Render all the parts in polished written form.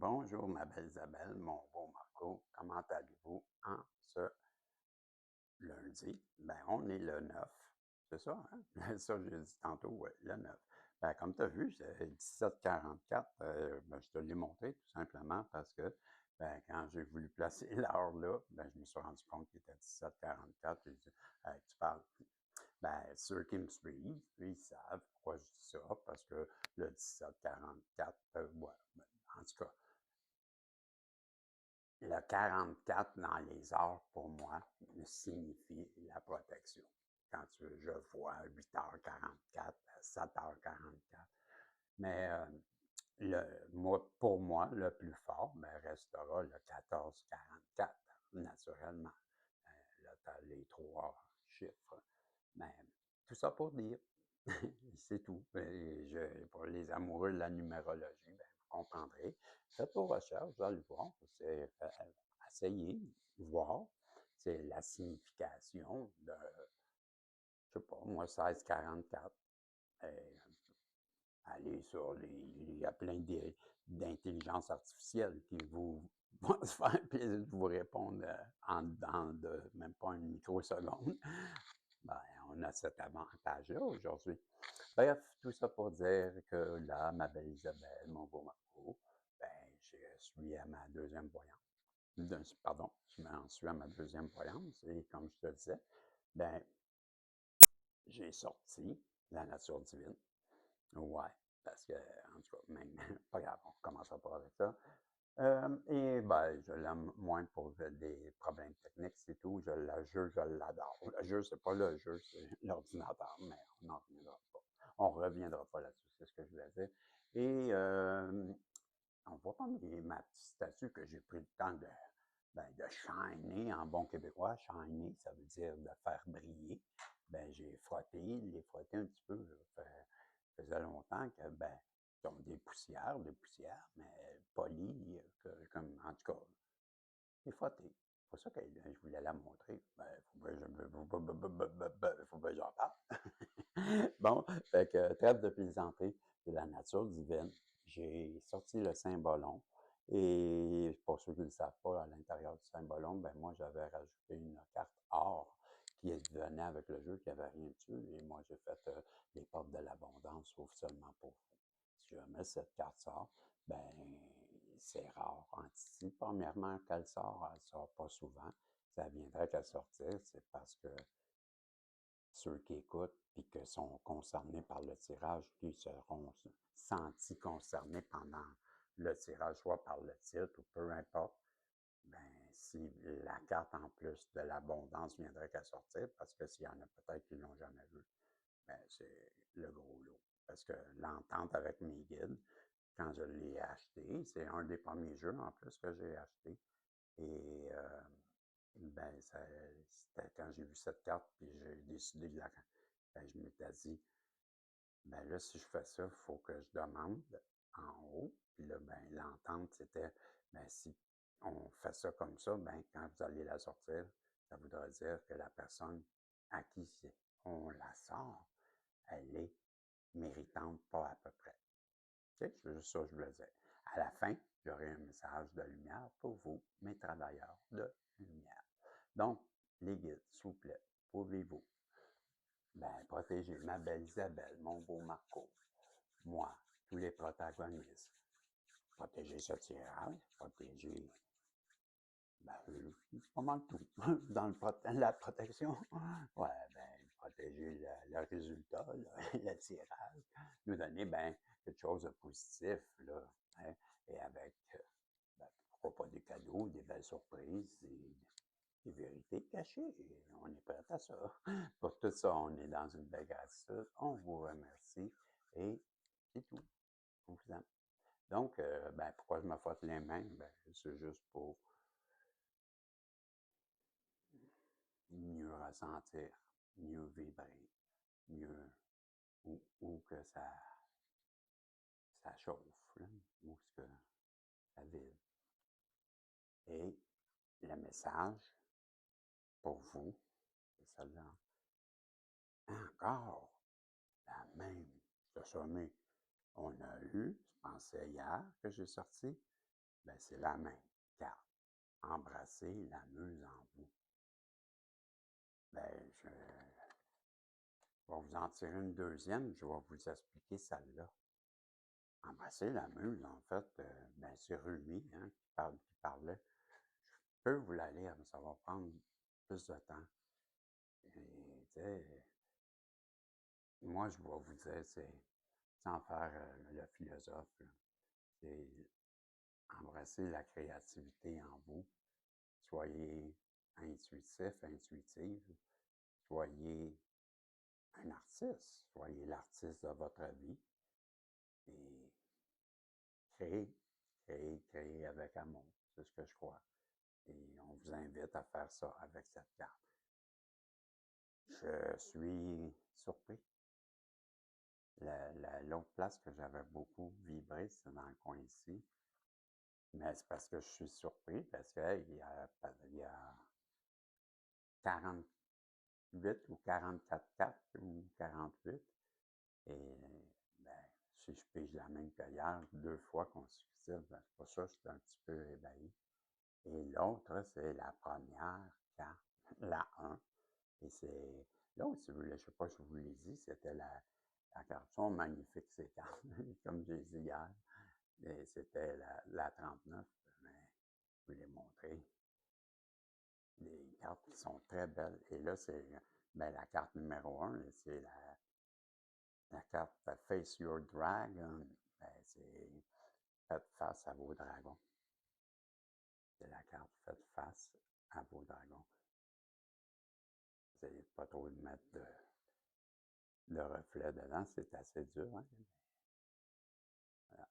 Bonjour, ma belle Isabelle, mon beau Marco. Comment allez-vous en ce lundi? Ben, on est le 9. C'est ça, hein? Ça, j'ai dit tantôt, ouais, le 9. Ben, comme tu as vu, c'est 17h44. Ben, je te l'ai montré tout simplement parce que ben, quand j'ai voulu placer l'heure là, ben, je me suis rendu compte qu'il était 17h44. J'ai dit, hey, tu parles. Ben, ceux qui me suivent, ils savent pourquoi je dis ça, parce que le 17h44, ouais, ben, en tout cas, le 44 dans les heures, pour moi, signifie la protection. Quand je vois 8h44, 7h44. Mais pour moi, le plus fort restera le 14h44, naturellement. Là, tu as les trois chiffres. Mais tout ça pour dire, c'est tout. Pour les amoureux de la numérologie, ben, vous comprendrez. Faites vos recherches, vous allez voir. Essayez, voir. C'est la signification de, je sais pas, moi, 1644. Allez sur il y a plein d'intelligence artificielle qui vous vont se faire plaisir de vous répondre en dedans de même pas une microseconde. Ben, on a cet avantage-là aujourd'hui. Bref, tout ça pour dire que là, ma belle Isabelle, mon beau Marco, ben, je suis à ma deuxième voyance. Pardon, je m'en suis à ma deuxième voyance et comme je te disais, ben, j'ai sorti la nature divine. Ouais, parce que, en tout cas, même, pas grave, on commencera pas avec ça. Et ben, je l'aime moins pour des problèmes techniques, c'est tout. Je l'adore. Le jeu, c'est pas le jeu, c'est l'ordinateur, mais on n'en reviendra pas. On reviendra pas là-dessus, c'est ce que je voulais dire. Et on voit pas ma petite statue que j'ai pris le temps de shiner en bon québécois. Shiner, ça veut dire de faire briller. Ben, j'ai les frotté un petit peu. Ça faisait longtemps que, ben, ils ont des poussières, mais polies, comme, en tout cas, des frotté. C'est pour ça que je voulais la montrer. Ben, faut que j'en parle. Bon, fait que trêve de plaisanterie de la nature divine. J'ai sorti le cymbalon. Et pour ceux qui ne le savent pas, à l'intérieur du cymbalon, ben moi, j'avais rajouté une carte or qui venait avec le jeu, qui n'avait rien dessus. Et moi, j'ai fait les portes de l'abondance, sauf seulement pour vous. Si jamais cette carte sort, ben c'est rare. Premièrement, qu'elle sort pas souvent. Ça viendrait qu'à sortir, c'est parce que ceux qui écoutent et qui sont concernés par le tirage, qui seront sentis concernés pendant le tirage, soit par le titre ou peu importe, ben, si la carte en plus de l'abondance viendrait qu'à sortir, parce que s'il y en a peut-être qui ne l'ont jamais vu, ben, c'est le gros lot. Parce que l'entente avec mes guides, quand je l'ai acheté, c'est un des premiers jeux en plus que j'ai acheté. Et ben, c'était quand j'ai vu cette carte, puis j'ai décidé de la. Ben, je m'étais dit, ben là, si je fais ça, il faut que je demande en haut. Puis là, ben, l'entente, c'était, ben, si on fait ça comme ça, ben, quand vous allez la sortir, ça voudrait dire que la personne à qui on la sort, elle est méritante pas à peu près. C'est juste ça que je voulais dire. À la fin, j'aurai un message de lumière pour vous, mes travailleurs de lumière. Donc, les guides, s'il vous plaît, pouvez-vous protéger ma belle Isabelle, mon beau Marco, moi, tous les protagonistes, protéger ce tirage, protéger pas mal tout. Dans la protection, ouais, protéger le résultat, le tirage, nous donner quelque chose de positif, là, hein, et avec, pourquoi pas des cadeaux, des belles surprises, des vérités cachées. On est prêt à ça. Pour tout ça, on est dans une belle gratitude. On vous remercie et c'est tout. On vous aime. Donc, pourquoi je me frotte les mains? Ben, c'est juste pour mieux ressentir, mieux vibrer, mieux où que ça chauffe, là, où que ça vibre. Et le message pour vous, c'est celle-là. Encore la même. Ce sommet, on a eu, je pensais hier que j'ai sorti, ben, c'est la même carte. Embrasser la muse en vous. Ben, je vais vous en tirer une deuxième, je vais vous expliquer celle-là. Embrasser la muse, en fait, ben, c'est Rumi hein, qui parlait. Je peux vous la lire, mais ça va prendre plus de temps. Et, moi, je vais vous dire, c'est sans faire le philosophe, c'est embrasser la créativité en vous. Soyez intuitif, intuitive. Soyez un artiste. Soyez l'artiste de votre vie. Et créez, créez, créez avec amour. C'est ce que je crois. Et on vous invite à faire ça avec cette carte. Je suis surpris. L'autre place que j'avais beaucoup vibré, c'est dans le coin ici. Mais c'est parce que je suis surpris, parce qu'il y a 48 ou 44 cartes ou 48. Et ben, si je pige la même que hier, 2 fois consécutives, ben, c'est pour ça que je suis un petit peu ébahi. Et l'autre, c'est la première carte, la 1. Et c'est l'autre, si vous voulez, je ne sais pas si je vous l'ai dit, c'était la carte. Sont magnifiques ces cartes, comme j'ai dit hier. Et c'était la 39, mais je vous l'ai montré. Des cartes qui sont très belles. Et là, c'est ben, la carte numéro 1, c'est la carte Face Your Dragon. Ben, c'est faites face à vos dragons. C'est la carte Faites face à vos dragons. Vous n'allez pas trop de mettre de reflet dedans, c'est assez dur. Hein? Voilà.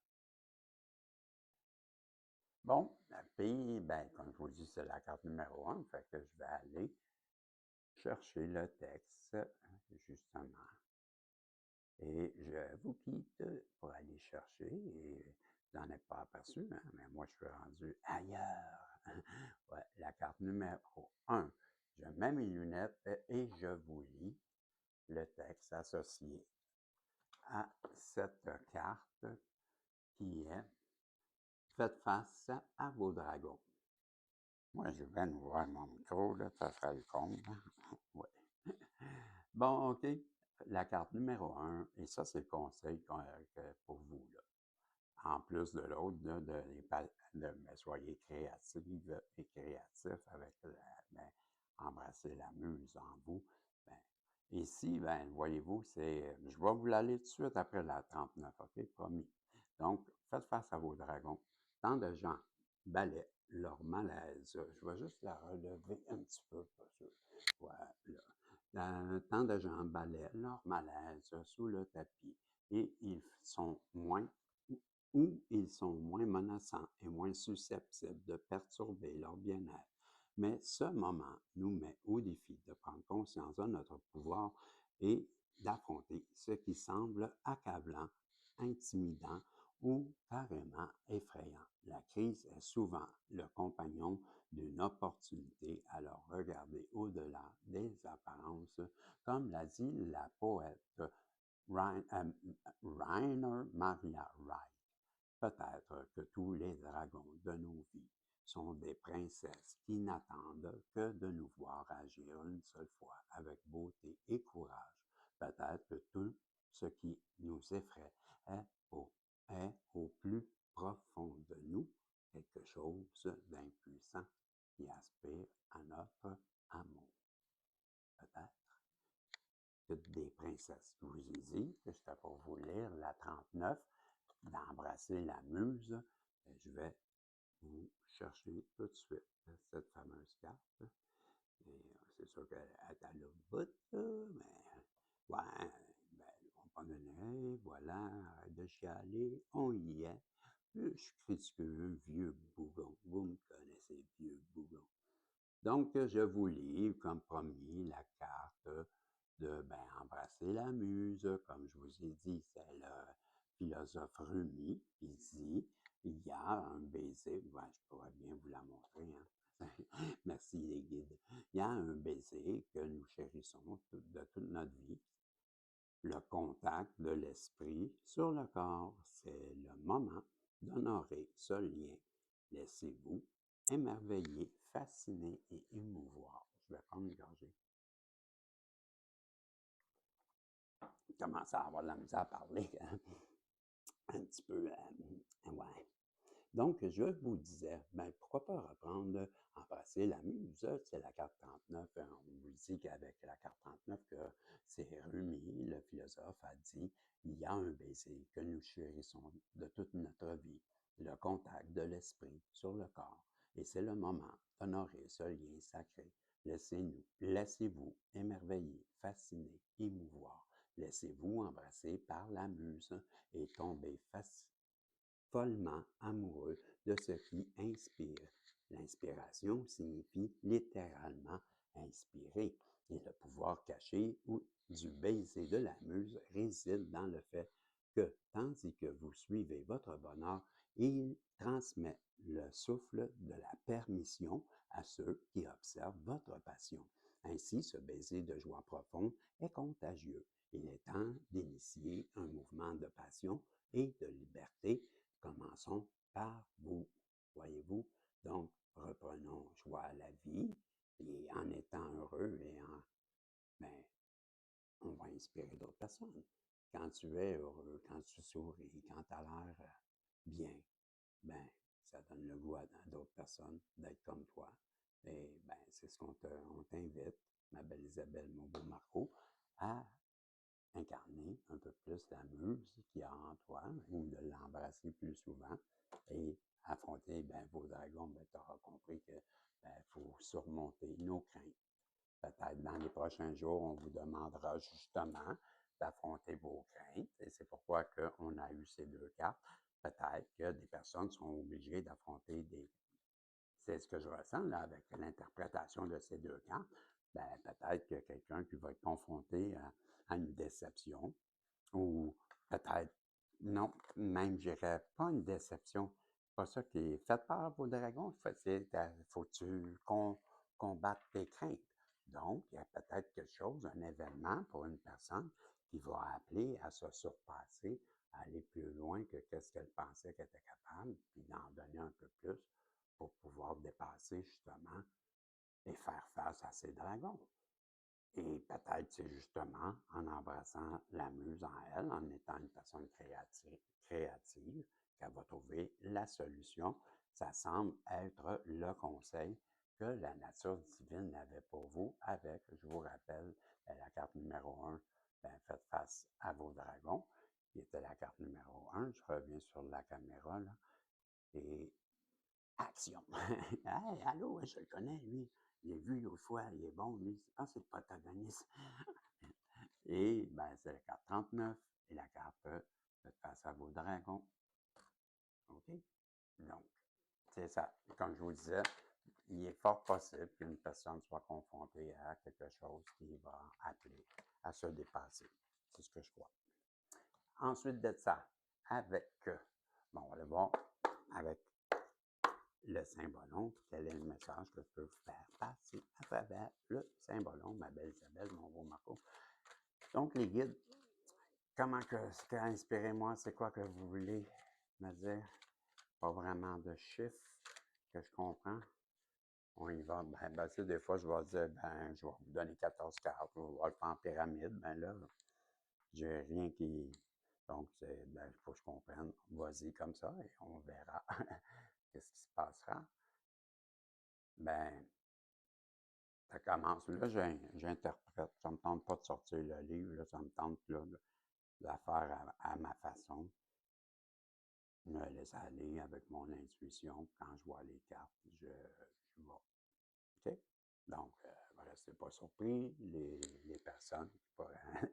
Bon, puis, ben, comme je vous dis, c'est la carte numéro 1, fait que je vais aller chercher le texte, justement. Et je vous quitte pour aller chercher, et vous n'en êtes pas aperçu, hein, mais moi, je suis rendu ailleurs. Ouais, la carte numéro 1. Je mets mes lunettes et je vous lis le texte associé à cette carte qui est Faites face à vos dragons. Moi, je viens de voir mon micro, là, ça sera le compte. Ouais. Bon, OK. La carte numéro 1, et ça, c'est le conseil pour vous. Là. En plus de l'autre, mais soyez créative et créatif avec ben, embrasser la muse en vous. Ben, ici, ben, voyez-vous, je vais vous l'aller tout de suite après la 39, OK? Promis. Donc, faites face à vos dragons. Tant de gens balaient leur malaise. Je vais juste la relever un petit peu. Voilà. Tant de gens balaient leur malaise sous le tapis et ils sont moins ou ils sont moins menaçants et moins susceptibles de perturber leur bien-être. Mais ce moment nous met au défi de prendre conscience de notre pouvoir et d'affronter ce qui semble accablant, intimidant ou carrément effrayant. La crise est souvent le compagnon d'une opportunité, alors regardez au-delà des apparences, comme l'a dit la poète Rainer Maria Wright. Peut-être que tous les dragons de nos vies sont des princesses qui n'attendent que de nous voir agir une seule fois avec beauté et courage. Peut-être que tout ce qui nous effraie est au plus profond de nous quelque chose d'impuissant qui aspire à notre amour. Peut-être que des princesses. Je vous ai dit que j'étais pour vous lire la 39, d'embrasser la muse. Je vais vous chercher tout de suite cette fameuse carte. Et c'est sûr qu'elle est à l'autre bout, mais ouais, ben, on va donner, voilà, arrête de chialer, on y est. Je suis critiqueux, un vieux bougon. Vous me connaissez, vieux bougon. Donc, je vous lis, comme promis, la carte de embrasser la muse. Comme je vous ai dit, c'est le philosophe Rumi qui dit il y a un baiser. Ouais, je pourrais bien vous la montrer. Hein. Merci les guides. Il y a un baiser que nous chérissons de toute notre vie. Le contact de l'esprit sur le corps, c'est le moment d'honorer ce lien Laissez-vous émerveiller, fasciner et émouvoir. Je vais prendre une gorgée. Je commence à avoir de la misère à parler. Un petit peu, ouais. Donc, je vous disais, ben, pourquoi pas reprendre Embrasser la muse, c'est la carte 39. On vous dit qu'avec la carte 39, que c'est Rumi, le philosophe, a dit, il y a un baiser que nous chérissons de toute notre vie, le contact de l'esprit sur le corps. Et c'est le moment d'honorer ce lien sacré. Laissez-vous émerveiller, fasciner, émouvoir. Laissez-vous embrasser par la muse et tomber follement amoureux de ce qui inspire. L'inspiration signifie littéralement inspirer, et le pouvoir caché ou du baiser de la muse réside dans le fait que, tandis que vous suivez votre bonheur, il transmet le souffle de la permission à ceux qui observent votre passion. Ainsi, ce baiser de joie profonde est contagieux. Il est temps d'initier un mouvement de passion et de liberté. Commençons par vous. Voyez-vous? Donc, reprenons joie à la vie et en étant heureux ben, on va inspirer d'autres personnes. Quand tu es heureux, quand tu souris, quand tu as l'air bien, ben, ça donne le goût à d'autres personnes d'être comme toi. Et ben, c'est ce qu'on t'invite, ma belle Isabelle Maubeau-Marcoux, à incarner un peu plus la muse qu'il y a en toi ou de l'embrasser plus souvent et affronter ben, vos dragons. Ben, tu auras compris que faut surmonter nos craintes. Peut-être dans les prochains jours, on vous demandera justement d'affronter vos craintes et c'est pourquoi on a eu ces deux cartes. Peut-être que des personnes sont obligées d'affronter des... C'est ce que je ressens là, avec l'interprétation de ces deux cartes. Ben, peut-être que quelqu'un qui va être confronté à une déception ou peut-être, non, même, je dirais pas une déception. C'est pas ça qui est fait par vos dragons. Faut-tu combattre tes craintes. Donc, il y a peut-être quelque chose, un événement pour une personne qui va appeler à se surpasser, à aller plus loin que ce qu'elle pensait qu'elle était capable, puis d'en donner un peu plus pour pouvoir dépasser justement et faire face à ces dragons. Et peut-être c'est justement en embrassant la muse en elle, en étant une personne créative qu'elle va trouver la solution. Ça semble être le conseil que la nature divine avait pour vous avec, je vous rappelle, la carte numéro 1, ben, faites face à vos dragons, qui était la carte numéro 1. Je reviens sur la caméra, là, et action. Hey, allô, je le connais, lui. Je l'ai vu l'autre fois, il est bon, lui. Je pense que c'est le protagoniste. Et ben, c'est la carte 39 et la carte Faites face à vos dragons. OK? Donc, c'est ça. Comme je vous disais, il est fort possible qu'une personne soit confrontée à quelque chose qui va appeler à se dépasser. C'est ce que je crois. Ensuite de ça, avec, bon, on va le voir, avec le symbolon, quel est le message que je peux vous faire passer à travers le symbolon, ma belle Isabelle, mon beau Marco. Donc, les guides, ce qui a inspiré moi, c'est quoi que vous voulez me dire? Pas vraiment de chiffres que je comprends. On y va, ben, tu sais, des fois, je vais dire, ben, je vais vous donner 14 cartes, on va le faire en pyramide, ben là, j'ai rien qui... Donc, ben, il faut que je comprenne. Vas-y comme ça et on verra qu'est-ce qui se passera. Ben, ça commence. Là, j'interprète. Ça ne me tente pas de sortir le livre. Là, ça me tente là, de la faire à ma façon. Me laisser aller avec mon intuition. Quand je vois les cartes, je vais. OK? Donc, restez pas surpris. Les personnes qui pourraient...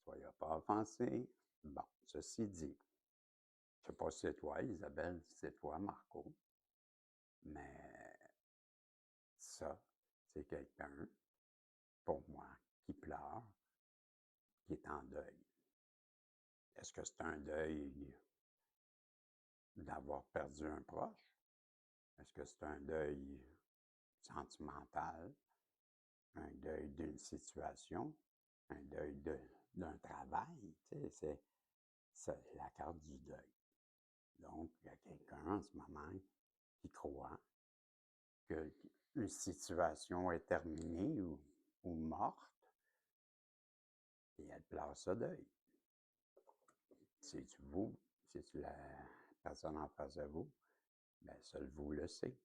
Soyez pas offensés. Bon, ceci dit, je ne sais pas si c'est toi, Isabelle, si c'est toi, Marco, mais ça, c'est quelqu'un, pour moi, qui pleure, qui est en deuil. Est-ce que c'est un deuil d'avoir perdu un proche? Est-ce que c'est un deuil sentimental? Un deuil d'une situation? Un deuil d'un travail? Tu sais, c'est la carte du deuil. Donc, il y a quelqu'un en ce moment qui croit qu'une situation est terminée ou morte, et elle place ça deuil. C'est-tu vous, c'est-tu la personne en face de vous? Bien, seul vous le sait.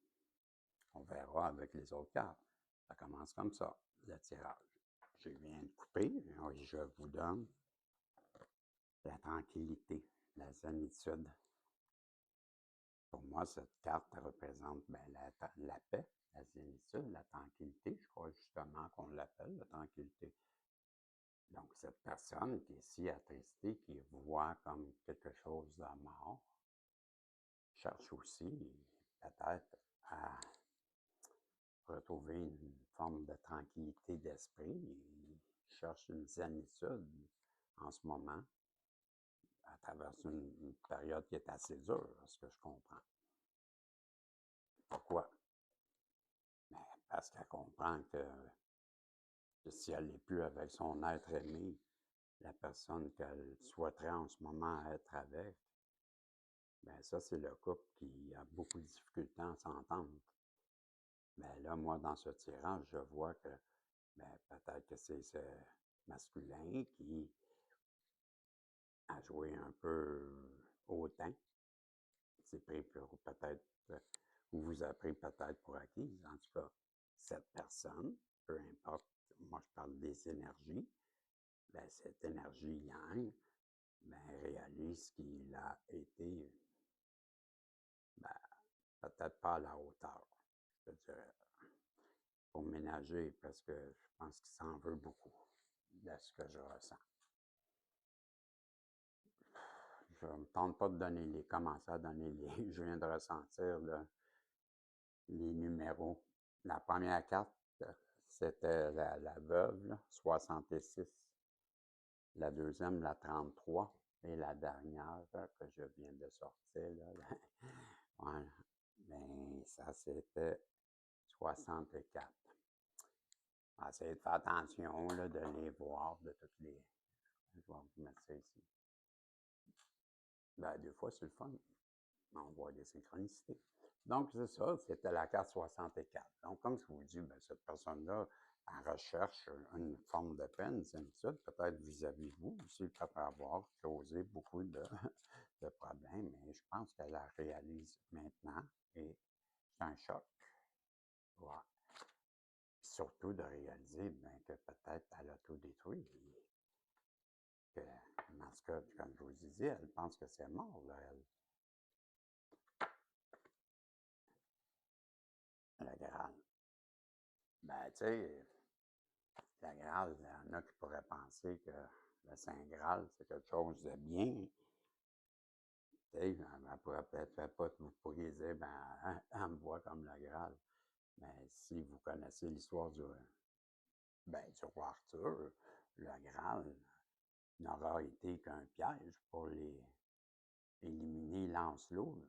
On verra avec les autres cartes. Ça commence comme ça, le tirage. Je viens de couper, et je vous donne la tranquillité, la zénitude. Pour moi, cette carte représente bien, la paix, la zénitude, la tranquillité. Je crois justement qu'on l'appelle la tranquillité. Donc, cette personne qui est si attristée, qui voit comme quelque chose de mort, cherche aussi peut-être à retrouver une forme de tranquillité d'esprit. Il cherche une zénitude en ce moment, à travers une période qui est assez dure, à ce que je comprends. Pourquoi? Ben, parce qu'elle comprend que si elle n'est plus avec son être aimé, la personne qu'elle souhaiterait en ce moment être avec, bien ça, c'est le couple qui a beaucoup de difficultés à s'entendre. Bien là, moi, dans ce tirage, je vois que bien, peut-être que c'est ce masculin qui a joué un peu hautain. C'est pris pour peut-être, ou vous a pris peut-être pour acquise. En tout cas, cette personne, peu importe, moi je parle des énergies, bien, cette énergie yang, bien, réalise qu'il a été, bien, peut-être pas à la hauteur, je dirais, pour ménager, parce que je pense qu'il s'en veut beaucoup de ce que je ressens. Je ne me tente pas de commencer à donner les. Je viens de ressentir là, les numéros. La première carte, c'était la veuve, là, 66. La deuxième, la 33. Et la dernière que je viens de sortir, là, voilà. Ben, ça, c'était 64. Essayez de faire attention, là, de les voir, de toutes les. Je vais vous mettre ça ici. Ben, des fois, c'est le fun. On voit des synchronicités. Donc, c'est ça, c'était la carte 64. Donc, comme je vous dis, bien, cette personne-là, elle recherche une forme de peine, une zénitude, peut-être vis-à-vis de vous aussi, peut avoir causé beaucoup de problèmes, mais je pense qu'elle la réalise maintenant et c'est un choc. Ouais. Surtout de réaliser bien, que peut-être elle a tout détruit. Que, dans ce cas, comme je vous disais, elle pense que c'est mort, là, elle. La Graal. Ben, tu sais, la Graal, il y en a qui pourraient penser que le Saint Graal, c'est quelque chose de bien. Tu sais, elle pourrait peut-être pas, vous pourriez dire, ben, elle me voit comme la Graal. Mais si vous connaissez l'histoire du roi Arthur, le Graal n'aura été qu'un piège pour éliminer Lancelot,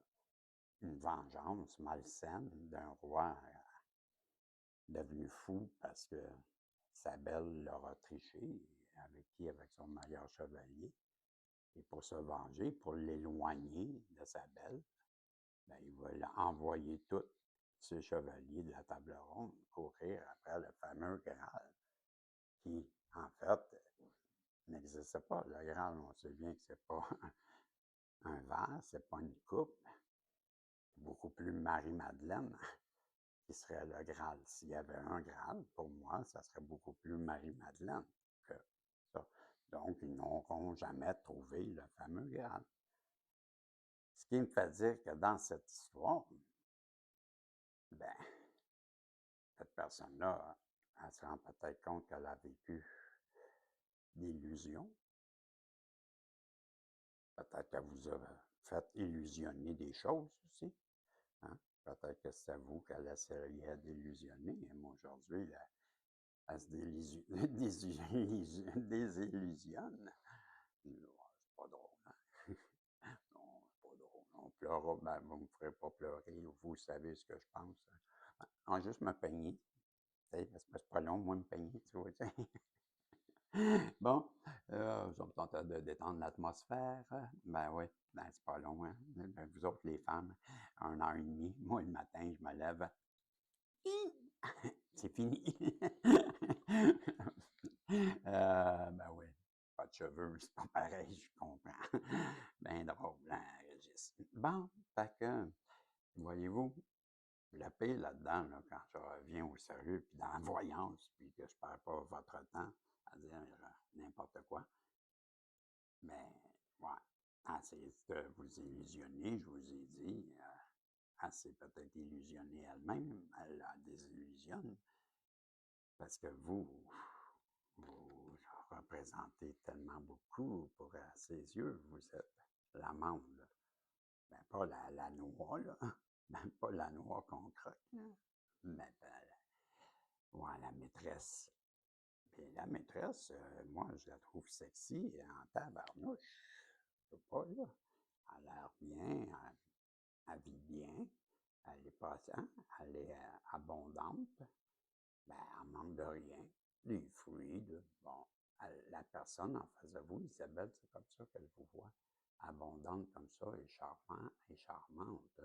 une vengeance malsaine d'un roi devenu fou parce que sa belle l'aura triché, avec son meilleur chevalier. Et pour se venger, pour l'éloigner de sa belle, ben, il va envoyer tous ses chevaliers de la table ronde courir après le fameux Graal, qui, en fait, n'existe pas. Le Graal, on sait bien que c'est pas un verre, c'est pas une coupe. Beaucoup plus Marie-Madeleine qui serait le Graal. S'il y avait un Graal, pour moi, ça serait beaucoup plus Marie-Madeleine que ça. Donc, ils n'auront jamais trouvé le fameux Graal. Ce qui me fait dire que dans cette histoire, ben, cette personne-là, elle se rend peut-être compte qu'elle a vécu d'illusions. Peut-être qu'elle vous a fait illusionner des choses aussi. Hein? Peut-être que c'est à vous qu'elle essayait d'illusionner. Et moi, aujourd'hui, elle se désillusionne. C'est pas drôle. Hein? Non, c'est pas drôle. On pleurera, ben, vous ne me ferez pas pleurer. Vous savez ce que je pense. Hein? En juste me peigner. Parce que c'est pas long, moi, me peigner, tu vois. Bon, je me tentais de détendre l'atmosphère. Ben oui, ben c'est pas long, hein. Ben, vous autres, les femmes, 1 heure et demie. Moi, le matin, je me lève. C'est fini. Ben oui, pas de cheveux, c'est pas pareil, je comprends. Ben drôle, hein, Régis. Bon, fait que, voyez-vous, le pire là-dedans, là, quand je reviens au sérieux, puis dans la voyance, puis que je perds pas votre temps à dire n'importe quoi, mais ouais, assez de vous illusionner, je vous ai dit, elle s'est peut-être illusionnée elle-même, elle la désillusionne, parce que vous représentez tellement beaucoup pour ses yeux, vous êtes l'amande. Ben, pas la noix, là. Même pas la noix qu'on croque, là. Mais ouais, la maîtresse. Puis la maîtresse, moi, je la trouve sexy en tabarnouche. Je sais pas, là. Elle a l'air bien, elle vit bien, elle est patiente, elle est abondante. Ben, elle manque de rien. Des fruits, bon. La personne en face de vous, Isabelle, c'est comme ça qu'elle vous voit. Abondante comme ça et charmante.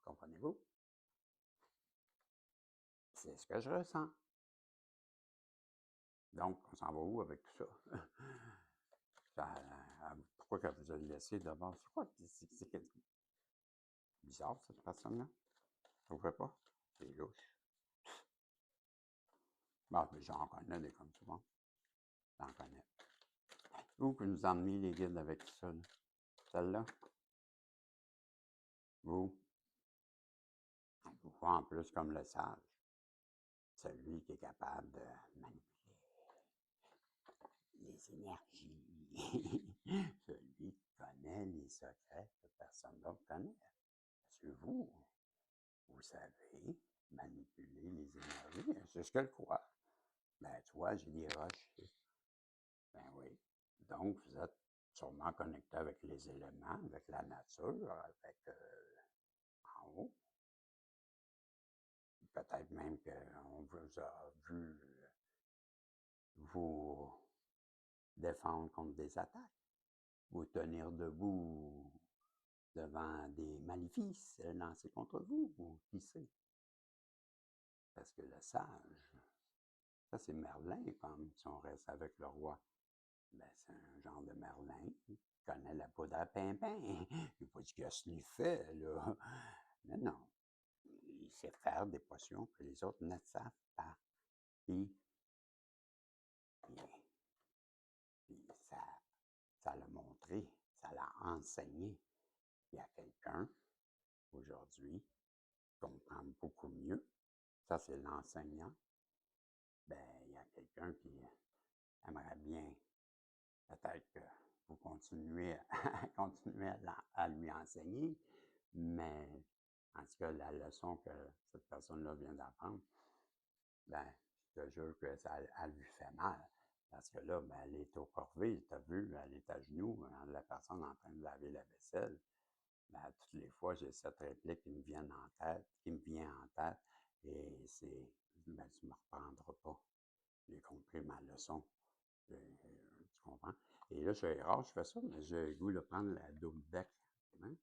Comprenez-vous? C'est ce que je ressens. Donc, on s'en va où avec tout ça? Pourquoi qu'elle vous a laissé d'abord? C'est quoi? C'est bizarre, cette personne-là. Vous ne trouvez pas? C'est louche. Bon, mais j'en connais des comme ça. Bon, j'en connais. Où que nous emmener les guides avec ça? Là? Celle-là? Vous? Vous voyez en plus comme le sage. Celui qui est capable de manipuler les énergies. Celui qui connaît les secrets que personne d'autre connaît. Parce que vous savez manipuler les énergies. C'est ce qu'elle croit. Ben, tu vois, j'ai des roches. Ben oui. Donc, vous êtes sûrement connecté avec les éléments, avec la nature, avec en haut. Peut-être même qu'on vous a vu vous défendre contre des attaques, vous tenir debout devant des maléfices lancés contre vous, ou qui sait. Parce que le sage, ça c'est Merlin, comme si on reste avec le roi. Ben, c'est un genre de Merlin qui connaît la poudre à pimpin. Il n'a pas dit qu'il a sniffé, là. Mais non, il sait faire des potions que les autres ne savent pas. Puis, puis ça l'a montré, ça l'a enseigné. Il y a quelqu'un, aujourd'hui, qui comprend beaucoup mieux. Ça, c'est l'enseignant. Ben, il y a quelqu'un qui aimerait bien, peut-être que vous continuez à lui enseigner, mais en tout cas, la leçon que cette personne-là vient d'apprendre, ben, je te jure que ça elle lui fait mal. Parce que là, ben, elle est au corvée, tu as vu, elle est à genoux, la personne en train de laver la vaisselle. Ben, toutes les fois, j'ai cette réplique qui me vient en tête, et c'est ben, tu ne me reprendras pas. J'ai compris ma leçon. Tu comprends? Et là, je fais ça, mais j'ai le goût de prendre la double bec. Hein?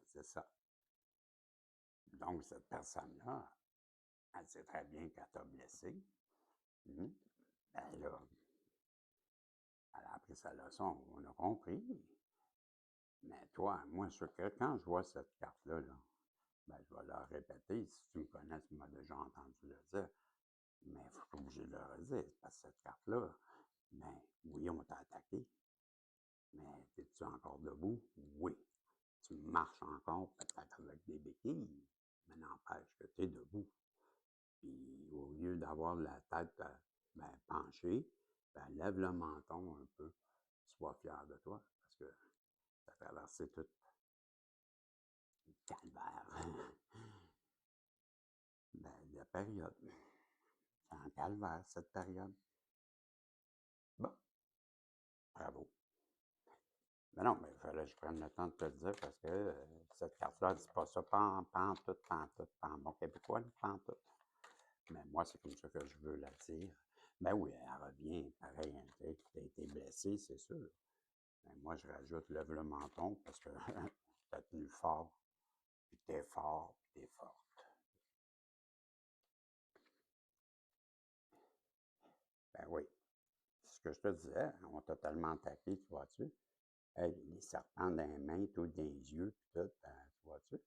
C'est ça. Donc, cette personne-là, elle sait très bien qu'elle t'a blessé. Ben là, elle a appris sa leçon, on a compris. Mais toi, moi, quand je vois cette carte-là, là, ben, je vais la répéter. Si tu me connais, tu m'as déjà entendu le dire. Mais il faut pas obligé de le redire, parce que cette carte-là, ben, oui, on t'a attaqué. Mais es-tu encore debout? Oui. Tu marches encore, peut-être avec des béquilles, mais n'empêche que tu es debout. Puis au lieu d'avoir la tête ben, penchée, ben, lève le menton un peu. Sois fier de toi, parce que tu as traversé tout le calvaire. Ben, la période. C'est un calvaire, cette période. Bon, bravo. Mais non, mais il fallait que je prenne le temps de te le dire parce que cette carte-là ne dit pas ça. Pas en tout, pas en bon québécois, pas en tout. Mais moi, c'est comme ça que je veux la dire. Ben oui, elle revient pareil, hein, tu as été blessé, c'est sûr. Mais moi, je rajoute lève le menton parce que tu as tenu fort, puis t'es fort, puis t'es forte. Ben oui. C'est ce que je te disais, on t'a tellement attaqué, tu vois-tu? Hey, les serpents dans les mains, tout dans les yeux, puis tout, tu vois-tu?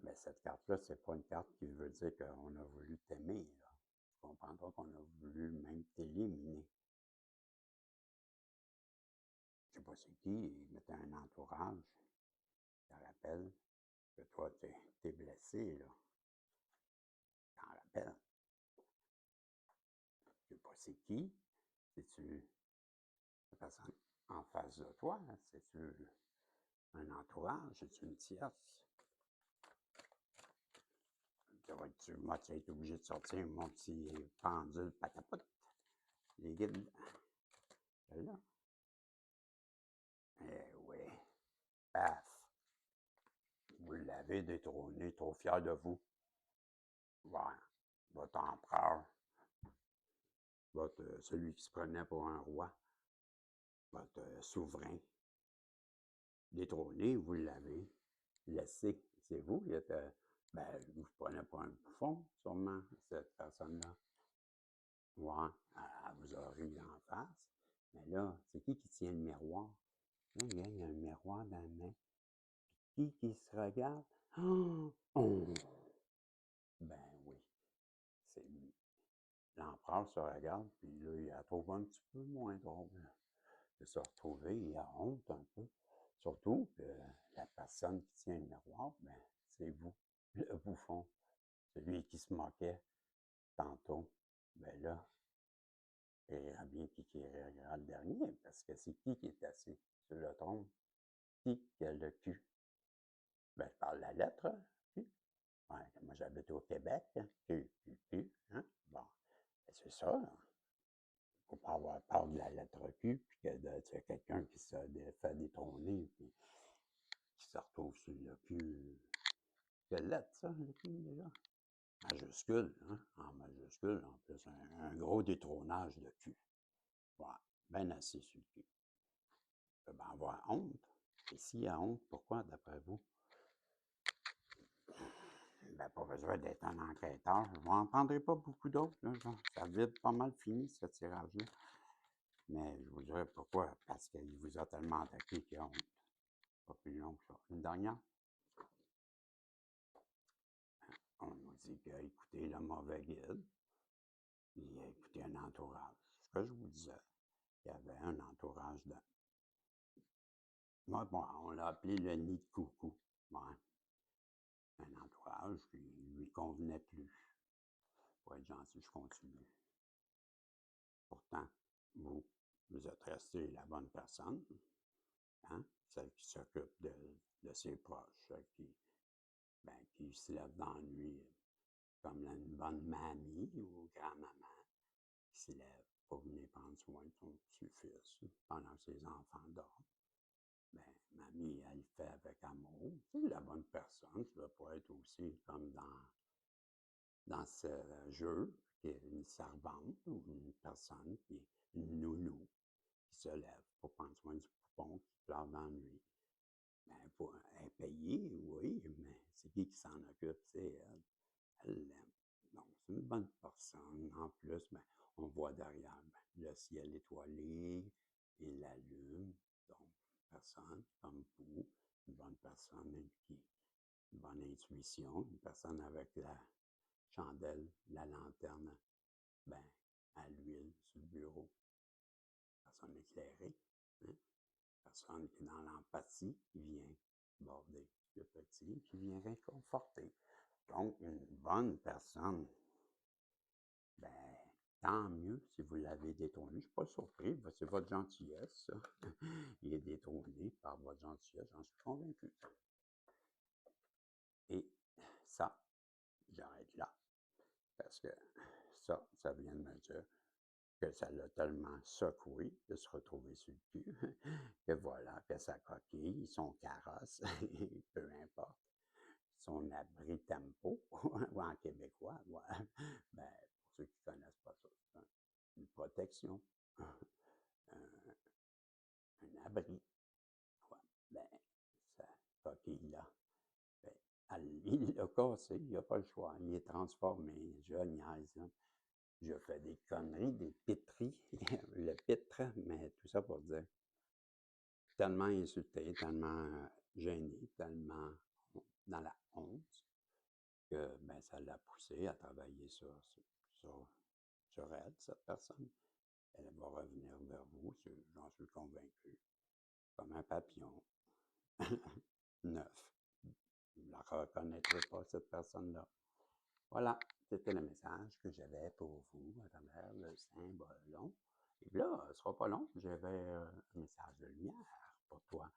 Mais cette carte-là, c'est pas une carte qui veut dire qu'on a voulu t'aimer, là. Tu comprendras qu'on a voulu même t'éliminer. Je sais pas c'est qui, il mettait un entourage. Je te rappelle que toi, t'es blessé, là. T'en rappelles. Je sais pas c'est qui. C'est-tu la personne en face de toi? C'est-tu un entourage? C'est-tu une tierce? Moi, tu as été obligé de sortir mon petit pendule patapote. Les guides. Là. Eh oui. Paf. Vous l'avez détrôné, trop fier de vous. Ouais. Votre empereur, celui qui se prenait pour un roi, votre souverain, détrôné, vous l'avez laissé. C'est vous qui êtes. Ben, vous prenez pas un bouffon, sûrement, cette personne-là. Ouais, elle vous a ri en face. Mais là, c'est qui tient le miroir? Là, il y a un miroir dans la main. Qui se regarde? Oh! Oh! Ben oui, c'est lui. L'empereur se regarde, puis là, il la trouve un petit peu moins drôle de se retrouver. Il a honte un peu. Surtout que la personne qui tient le miroir, ben, c'est vous, le bouffon. Celui qui se moquait tantôt. Ben là, il verra bien qui réagira le dernier, parce que c'est qui est assis sur le trône? Qui a le cul? Ben, je parle la lettre, Q. Ouais, moi, j'habite au Québec, hein. Q, hein? Bon, ben, c'est ça. Il ne faut pas avoir peur de la lettre Q, puis que tu as quelqu'un qui se fait détrôner, puis qui se retrouve sur le Q. Quelle lettre, ça, le Q, déjà? Majuscule, hein? En majuscule, en plus, un gros détrônage de Q. Ouais, bien assis sur le Q. Il peut bien avoir honte. Et s'il y a honte, pourquoi, d'après vous? Ben, pas besoin d'être un enquêteur. Je n'en prendrai pas beaucoup d'autres. Ça vite pas mal fini, ce tirage-là. Mais je vous dirai pourquoi. Parce qu'il vous a tellement attaqué qu'il a honte. Pas plus long que ça. Une dernière. On nous dit qu'il a écouté le mauvais guide. Il a écouté un entourage. Ce que je vous disais, il y avait un entourage de. Moi, bon, on l'a appelé le nid de coucou. Ouais. Un entourage qui lui convenait plus. Pour être gentil, je continue. Pourtant, vous êtes resté la bonne personne, hein? Celle qui s'occupe de ses proches, qui se lève dans la nuit comme une bonne mamie ou grand-maman, qui se lève pour venir prendre soin de son petit-fils pendant que ses enfants dorment. Ben, mamie, elle le fait avec amour. Tu sais, la bonne personne, tu dois pas être aussi comme dans ce jeu, qui est une servante ou une personne qui est une nounou, qui se lève pour prendre soin du poupon qui pleure dans la nuit. Ben, elle est payée, oui, mais c'est qui s'en occupe? C'est elle. Elle l'aime. Donc, c'est une bonne personne. En plus, ben, on voit derrière le ciel étoilé et la lune. Donc, une personne comme vous, une bonne personne une bonne intuition, une personne avec la chandelle, la lanterne, ben, à l'huile sur le bureau. Personne éclairée, hein? Personne qui est dans l'empathie, qui vient border le petit, qui vient réconforter. Donc, une bonne personne, ben, tant mieux si vous l'avez détrôné. Je ne suis pas surpris, c'est votre gentillesse, ça. Il est détrôné par votre gentillesse, j'en suis convaincu. Et ça, j'arrête là. Parce que ça vient de me dire que ça l'a tellement secoué de se retrouver sur le cul, que voilà, que sa coquille, son carrosse, peu importe, son abri tempo, ou en québécois, ouais. Ben, pour ceux qui ne connaissent pas ça, c'est une protection, un, un abri. Ouais. Ben, sa coquille-là, ben, il l'a cassé, il n'a pas le choix, il est transformé, je niaise, là. Je fais des conneries, des pitreries, le pitre, mais tout ça pour dire, tellement insulté, tellement gêné, tellement dans la honte, que ben, ça l'a poussé à travailler sur, sur elle, cette personne. Elle va revenir vers vous, j'en suis convaincu, comme un papillon neuf. Vous ne la reconnaîtrez pas, cette personne-là. Voilà, c'était le message que j'avais pour vous à travers le Saint-Bolon. Et là, ce ne sera pas long, j'avais un message de lumière pour toi.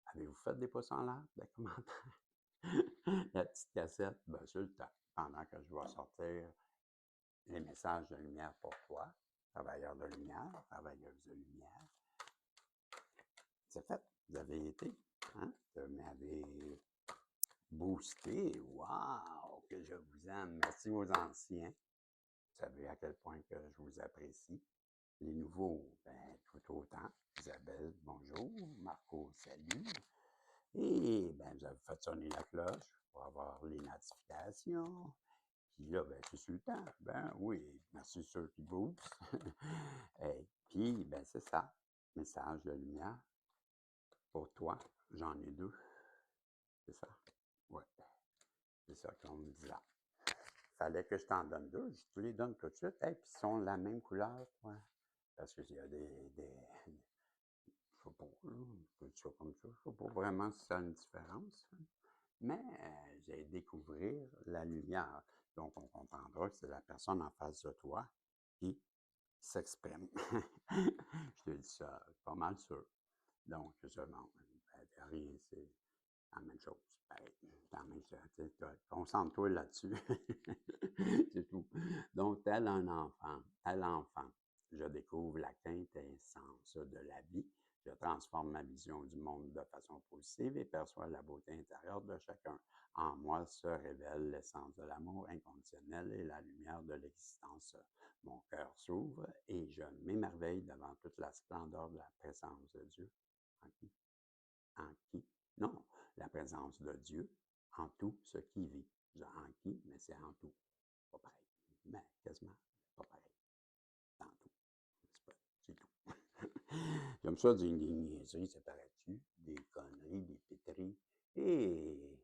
Avez-vous fait des pouces en l'air, des commentaires? La petite cassette, ben, sur le temps, pendant que je vais sortir les messages de lumière pour toi, travailleur de lumière, travailleuse de lumière. C'est fait, vous avez été, hein? Vous m'avez boosté, wow, que je vous aime. Merci aux anciens. Vous savez à quel point que je vous apprécie. Les nouveaux, ben, tout autant. Isabelle, bonjour. Marco, salut. Et ben, vous avez fait sonner la cloche pour avoir les notifications. Puis là, ben, c'est sur le temps. Ben oui, merci ceux qui boostent. Et puis, ben, c'est ça. Message de lumière pour toi. J'en ai deux. C'est ça. Ouais. C'est ça qu'on me dit là. Fallait que je t'en donne deux. Je te les donne tout de suite. Et puis, ils sont la même couleur, quoi. Parce qu'il y a je sais pas, là, je peux dire ça comme ça. Je sais pas vraiment si ça a une différence. Mais j'ai découvrir la lumière. Donc, on comprendra que c'est la personne en face de toi qui s'exprime. Je te dis ça, pas mal sûr. Donc, je demande, ben, rien, c'est la même chose. Pareil, la même chose. Concentre-toi là-dessus. C'est tout. Donc, tel un enfant, je découvre la quintessence de la vie. Je transforme ma vision du monde de façon positive et perçois la beauté intérieure de chacun. En moi se révèle l'essence de l'amour inconditionnel et la lumière de l'existence. Mon cœur s'ouvre et je m'émerveille devant toute la splendeur de la présence de Dieu. En qui? En qui? Non, la présence de Dieu en tout ce qui vit. En qui, mais c'est en tout. Pas pareil. Mais quasiment pas pareil. Dans tout. C'est tout. J'aime ça dire des niaiseries, ça paraît-tu? Des conneries, des pétries. Et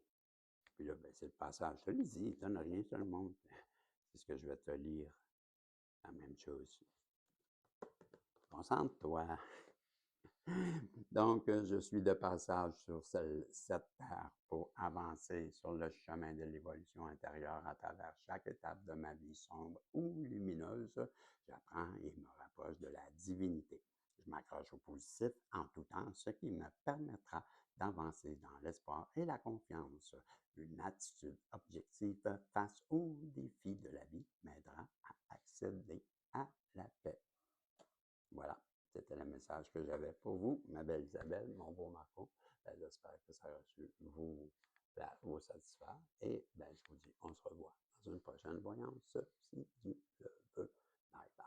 puis là, ben, c'est le passage. Je te l'ai dit, donne rien sur le monde. C'est ce que je vais te lire. La même chose. Concentre-toi. Donc, je suis de passage sur cette terre pour avancer sur le chemin de l'évolution intérieure à travers chaque étape de ma vie sombre ou lumineuse. J'apprends et me rapproche de la divinité. Je m'accroche au positif en tout temps, ce qui me permettra d'avancer dans l'espoir et la confiance. Une attitude objective face aux défis de la vie m'aidera à accéder à la paix. Voilà, c'était le message que j'avais pour vous, ma belle Isabelle, mon beau Marco. Ben, j'espère que ça a su vous satisfaire. Et ben, je vous dis, on se revoit dans une prochaine voyance, si Dieu le veut. Bye bye.